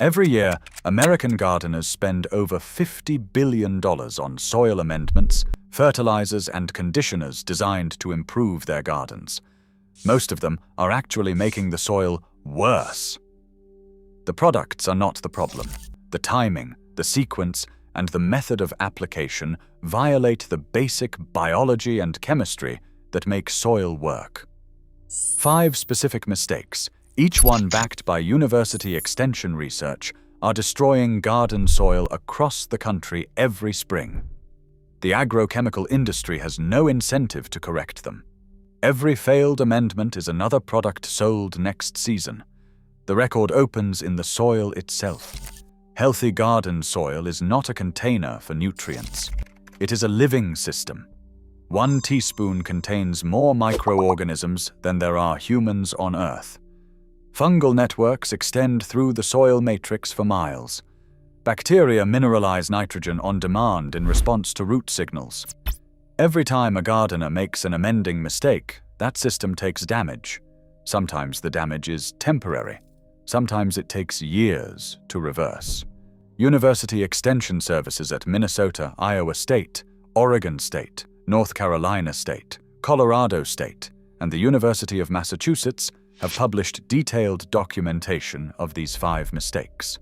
Every year, American gardeners spend over $50 billion on soil amendments, fertilizers, and conditioners designed to improve their gardens. Most of them are actually making the soil worse. The products are not the problem. The timing, the sequence, and the method of application violate the basic biology and chemistry that make soil work. 5 specific mistakes, each one backed by university extension research, are destroying garden soil across the country every spring. The agrochemical industry has no incentive to correct them. Every failed amendment is another product sold next season. The record opens in the soil itself. Healthy garden soil is not a container for nutrients. It is a living system. 1 teaspoon contains more microorganisms than there are humans on Earth. Fungal networks extend through the soil matrix for miles. Bacteria mineralize nitrogen on demand in response to root signals. Every time a gardener makes an amending mistake, that system takes damage. Sometimes the damage is temporary. Sometimes it takes years to reverse. University extension services at Minnesota, Iowa State, Oregon State, North Carolina State, Colorado State, and the University of Massachusetts have published detailed documentation of these 5 mistakes.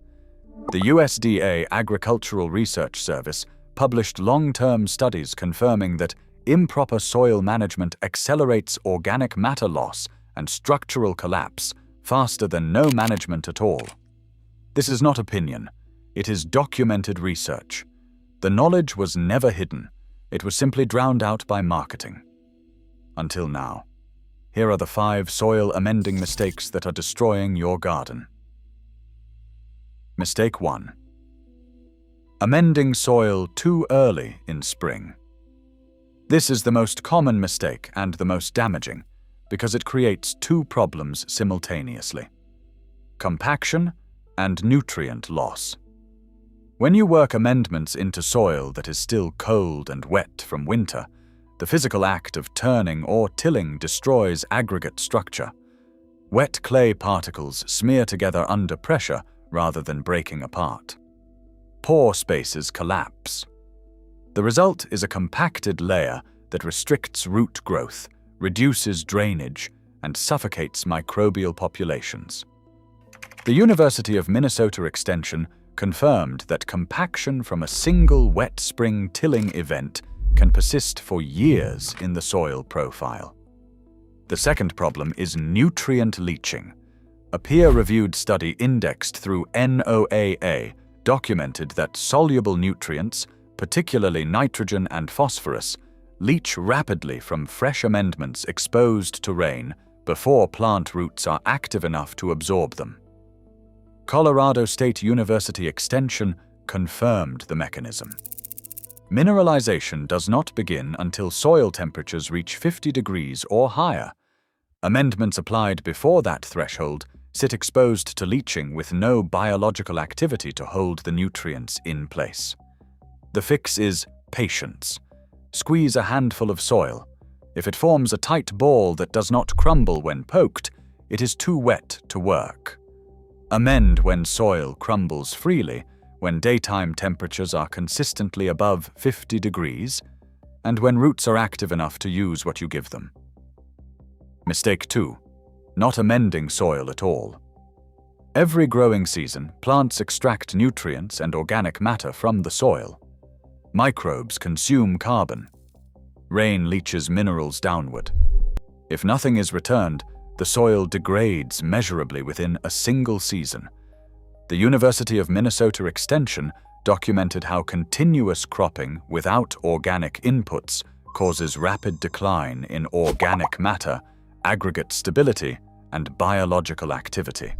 The USDA Agricultural Research Service published long-term studies confirming that improper soil management accelerates organic matter loss and structural collapse faster than no management at all. This is not opinion. It is documented research. The knowledge was never hidden. It was simply drowned out by marketing. Until now. Here are the 5 soil amending mistakes that are destroying your garden. Mistake 1. Amending soil too early in spring. This is the most common mistake and the most damaging because it creates 2 problems simultaneously: compaction and nutrient loss. When you work amendments into soil that is still cold and wet from winter, the physical act of turning or tilling destroys aggregate structure. Wet clay particles smear together under pressure rather than breaking apart. Pore spaces collapse. The result is a compacted layer that restricts root growth, reduces drainage, and suffocates microbial populations. The University of Minnesota Extension confirmed that compaction from a single wet spring tilling event can persist for years in the soil profile. The second problem is nutrient leaching. A peer-reviewed study indexed through NOAA documented that soluble nutrients, particularly nitrogen and phosphorus, leach rapidly from fresh amendments exposed to rain before plant roots are active enough to absorb them. Colorado State University Extension confirmed the mechanism. Mineralization does not begin until soil temperatures reach 50 degrees or higher. Amendments applied before that threshold sit exposed to leaching with no biological activity to hold the nutrients in place. The fix is patience. Squeeze a handful of soil. If it forms a tight ball that does not crumble when poked, it is too wet to work. Amend when soil crumbles freely, when daytime temperatures are consistently above 50 degrees, and when roots are active enough to use what you give them. Mistake 2. Not amending soil at all. Every growing season, plants extract nutrients and organic matter from the soil. Microbes consume carbon. Rain leaches minerals downward. If nothing is returned, the soil degrades measurably within a single season. The University of Minnesota Extension documented how continuous cropping without organic inputs causes rapid decline in organic matter, aggregate stability, and biological activity.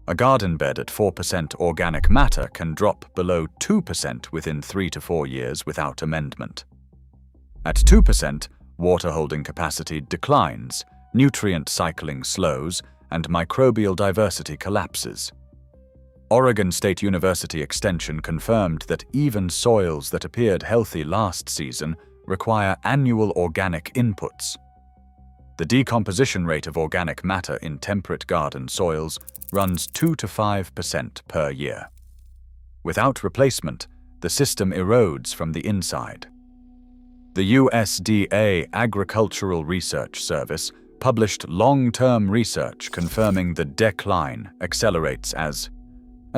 A garden bed at 4% organic matter can drop below 2% within 3 to 4 years without amendment. At 2%, water holding capacity declines, nutrient cycling slows, and microbial diversity collapses. Oregon State University Extension confirmed that even soils that appeared healthy last season require annual organic inputs. The decomposition rate of organic matter in temperate garden soils runs 2 to 5% per year. Without replacement, the system erodes from the inside. The USDA Agricultural Research Service published long-term research confirming the decline accelerates as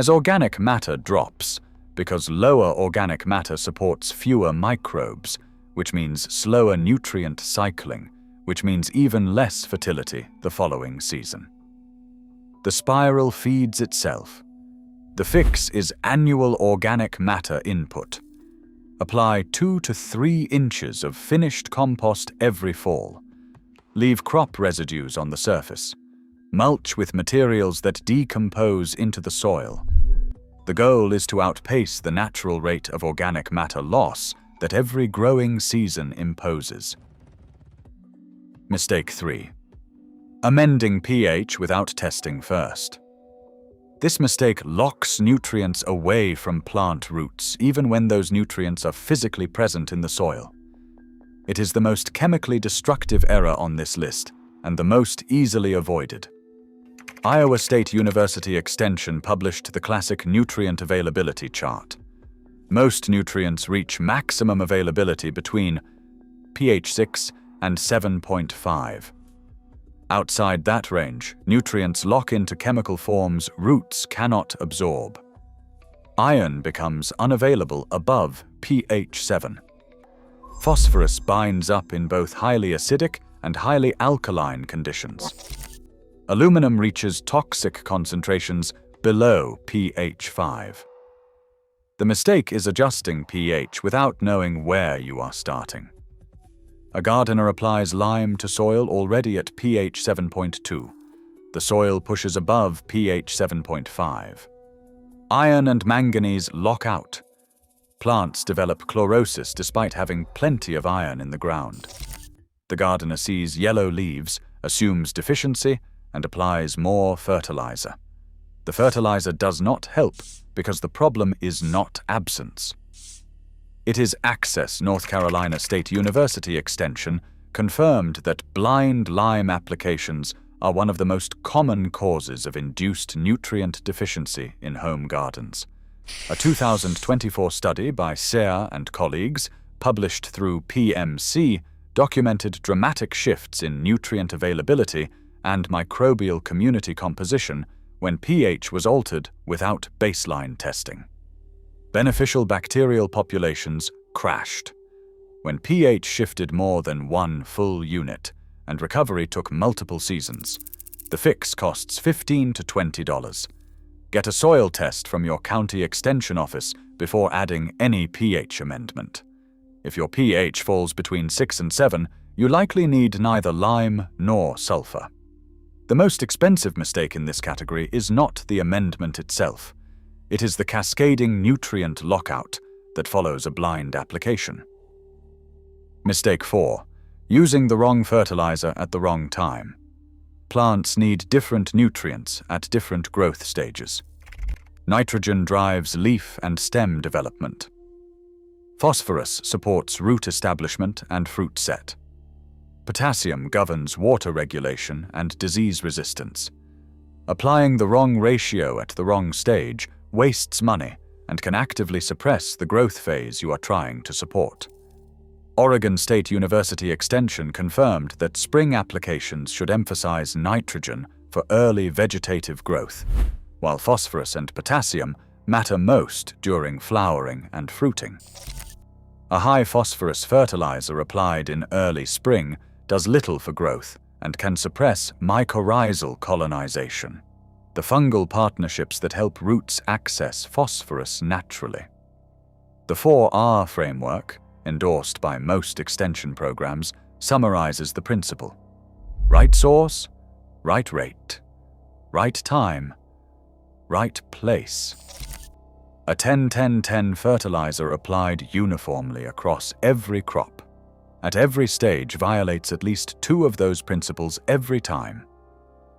organic matter drops, because lower organic matter supports fewer microbes, which means slower nutrient cycling, which means even less fertility the following season. The spiral feeds itself. The fix is annual organic matter input. Apply 2 to 3 inches of finished compost every fall. Leave crop residues on the surface. Mulch with materials that decompose into the soil. The goal is to outpace the natural rate of organic matter loss that every growing season imposes. Mistake 3. Amending pH without testing first. This mistake locks nutrients away from plant roots even when those nutrients are physically present in the soil. It is the most chemically destructive error on this list and the most easily avoided. Iowa State University Extension published the classic nutrient availability chart. Most nutrients reach maximum availability between pH 6 and 7.5. Outside that range, nutrients lock into chemical forms roots cannot absorb. Iron becomes unavailable above pH 7. Phosphorus binds up in both highly acidic and highly alkaline conditions. Aluminum reaches toxic concentrations below pH 5. The mistake is adjusting pH without knowing where you are starting. A gardener applies lime to soil already at pH 7.2. The soil pushes above pH 7.5. Iron and manganese lock out. Plants develop chlorosis despite having plenty of iron in the ground. The gardener sees yellow leaves, assumes deficiency, and applies more fertilizer. The fertilizer does not help because the problem is not absence. It is Access North Carolina State University Extension confirmed that blind lime applications are one of the most common causes of induced nutrient deficiency in home gardens. A 2024 study by Serre and colleagues, published through PMC, documented dramatic shifts in nutrient availability and microbial community composition when pH was altered without baseline testing. Beneficial bacterial populations crashed. When pH shifted more than 1 full unit, and recovery took multiple seasons, the fix costs $15 to $20. Get a soil test from your county extension office before adding any pH amendment. If your pH falls between 6 and 7, you likely need neither lime nor sulfur. The most expensive mistake in this category is not the amendment itself. It is the cascading nutrient lockout that follows a blind application. Mistake 4. Using the wrong fertilizer at the wrong time. Plants need different nutrients at different growth stages. Nitrogen drives leaf and stem development. Phosphorus supports root establishment and fruit set. Potassium governs water regulation and disease resistance. Applying the wrong ratio at the wrong stage wastes money and can actively suppress the growth phase you are trying to support. Oregon State University Extension confirmed that spring applications should emphasize nitrogen for early vegetative growth, while phosphorus and potassium matter most during flowering and fruiting. A high phosphorus fertilizer applied in early spring does little for growth and can suppress mycorrhizal colonization, the fungal partnerships that help roots access phosphorus naturally. The 4R framework, endorsed by most extension programs, summarizes the principle: right source, right rate, right time, right place. A 10-10-10 fertilizer applied uniformly across every crop, at every stage, violates at least 2 of those principles every time.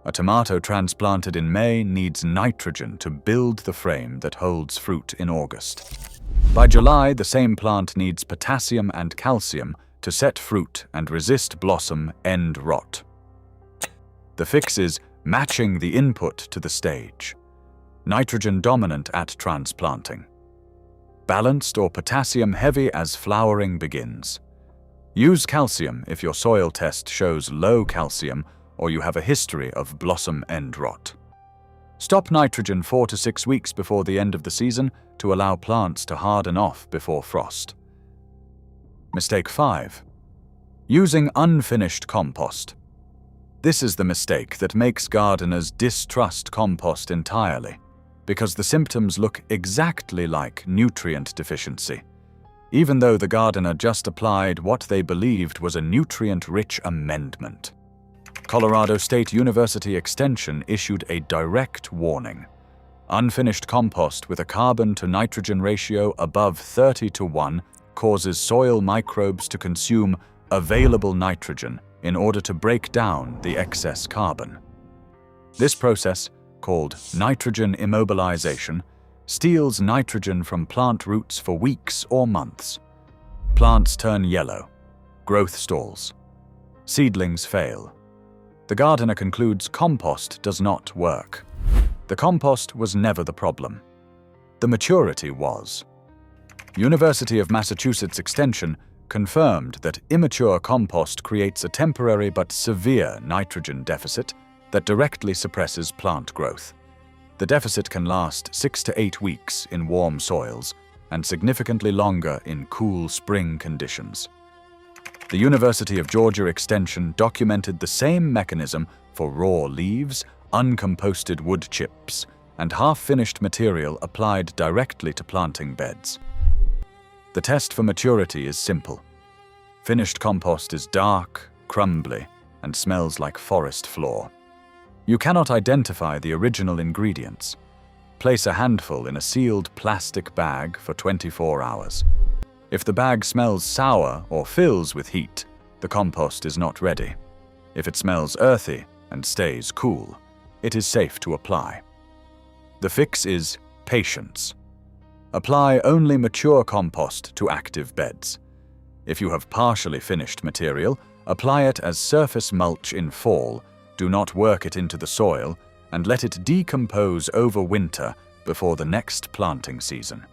A tomato transplanted in May needs nitrogen to build the frame that holds fruit in August. By July, the same plant needs potassium and calcium to set fruit and resist blossom end rot. The fix is matching the input to the stage. Nitrogen dominant at transplanting. Balanced or potassium heavy as flowering begins. Use calcium if your soil test shows low calcium or you have a history of blossom end rot. Stop nitrogen 4 to 6 weeks before the end of the season to allow plants to harden off before frost. Mistake 5. Using unfinished compost. This is the mistake that makes gardeners distrust compost entirely, because the symptoms look exactly like nutrient deficiency, even though the gardener just applied what they believed was a nutrient-rich amendment. Colorado State University Extension issued a direct warning. Unfinished compost with a carbon-to-nitrogen ratio above 30:1 causes soil microbes to consume available nitrogen in order to break down the excess carbon. This process, called nitrogen immobilization, steals nitrogen from plant roots for weeks or months. Plants turn yellow, growth stalls, seedlings fail. The gardener concludes compost does not work. The compost was never the problem. The maturity was. University of Massachusetts Extension confirmed that immature compost creates a temporary but severe nitrogen deficit that directly suppresses plant growth. The deficit can last 6 to 8 weeks in warm soils and significantly longer in cool spring conditions. The University of Georgia Extension documented the same mechanism for raw leaves, uncomposted wood chips, and half-finished material applied directly to planting beds. The test for maturity is simple. Finished compost is dark, crumbly, and smells like forest floor. You cannot identify the original ingredients. Place a handful in a sealed plastic bag for 24 hours. If the bag smells sour or fills with heat, the compost is not ready. If it smells earthy and stays cool, it is safe to apply. The fix is patience. Apply only mature compost to active beds. If you have partially finished material, apply it as surface mulch in fall. Do not work it into the soil and let it decompose over winter before the next planting season.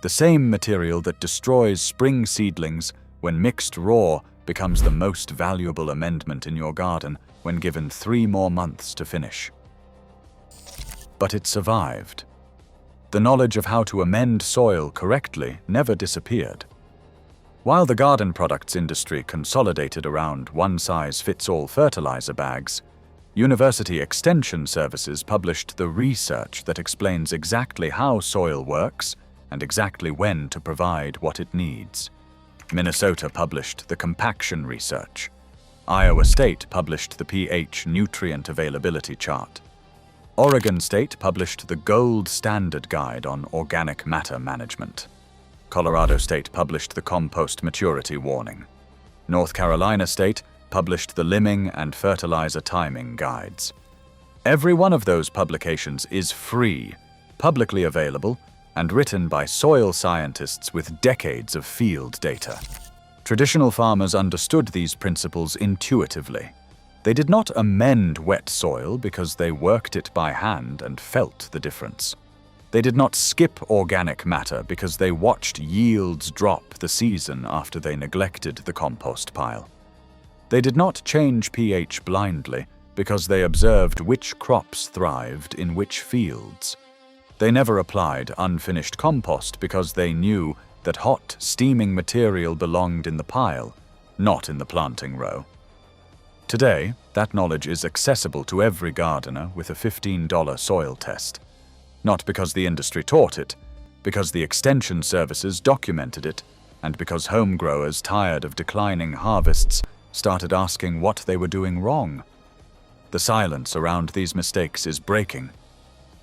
The same material that destroys spring seedlings when mixed raw becomes the most valuable amendment in your garden when given 3 more months to finish. But it survived. The knowledge of how to amend soil correctly never disappeared. While the garden products industry consolidated around one-size-fits-all fertilizer bags, University Extension Services published the research that explains exactly how soil works and exactly when to provide what it needs. Minnesota published the Compaction research. Iowa State published the pH nutrient availability chart. Oregon State published the Gold Standard Guide on Organic Matter Management. Colorado State published the Compost Maturity Warning. North Carolina State published the Limbing and Fertilizer Timing Guides. Every one of those publications is free, publicly available, and written by soil scientists with decades of field data. Traditional farmers understood these principles intuitively. They did not amend wet soil because they worked it by hand and felt the difference. They did not skip organic matter because they watched yields drop the season after they neglected the compost pile. They did not change pH blindly because they observed which crops thrived in which fields. They never applied unfinished compost because they knew that hot, steaming material belonged in the pile, not in the planting row. Today, that knowledge is accessible to every gardener with a $15 soil test. Not because the industry taught it, because the extension services documented it, and because home growers tired of declining harvests started asking what they were doing wrong. The silence around these mistakes is breaking.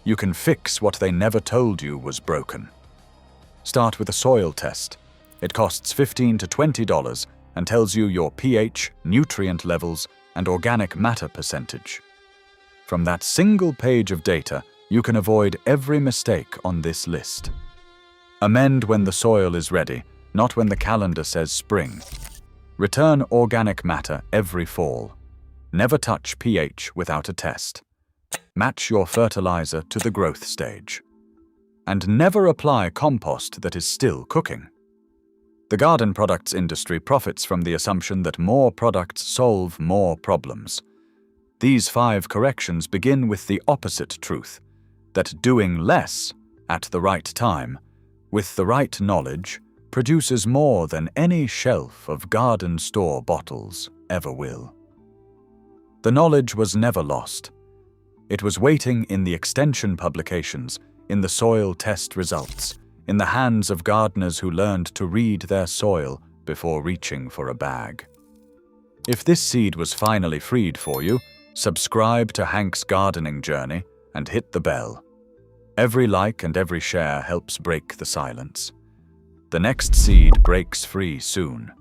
You can fix what they never told you was broken. Start with a soil test. It costs $15 to $20 and tells you your pH, nutrient levels, and organic matter percentage. From that single page of data, you can avoid every mistake on this list. Amend when the soil is ready, not when the calendar says spring. Return organic matter every fall. Never touch pH without a test. Match your fertilizer to the growth stage. And never apply compost that is still cooking. The garden products industry profits from the assumption that more products solve more problems. These 5 corrections begin with the opposite truth, that doing less at the right time, with the right knowledge, produces more than any shelf of garden store bottles ever will. The knowledge was never lost. It was waiting in the extension publications, in the soil test results, in the hands of gardeners who learned to read their soil before reaching for a bag. If this seed was finally freed for you, subscribe to Hank's gardening journey and hit the bell. Every like and every share helps break the silence. The next seed breaks free soon.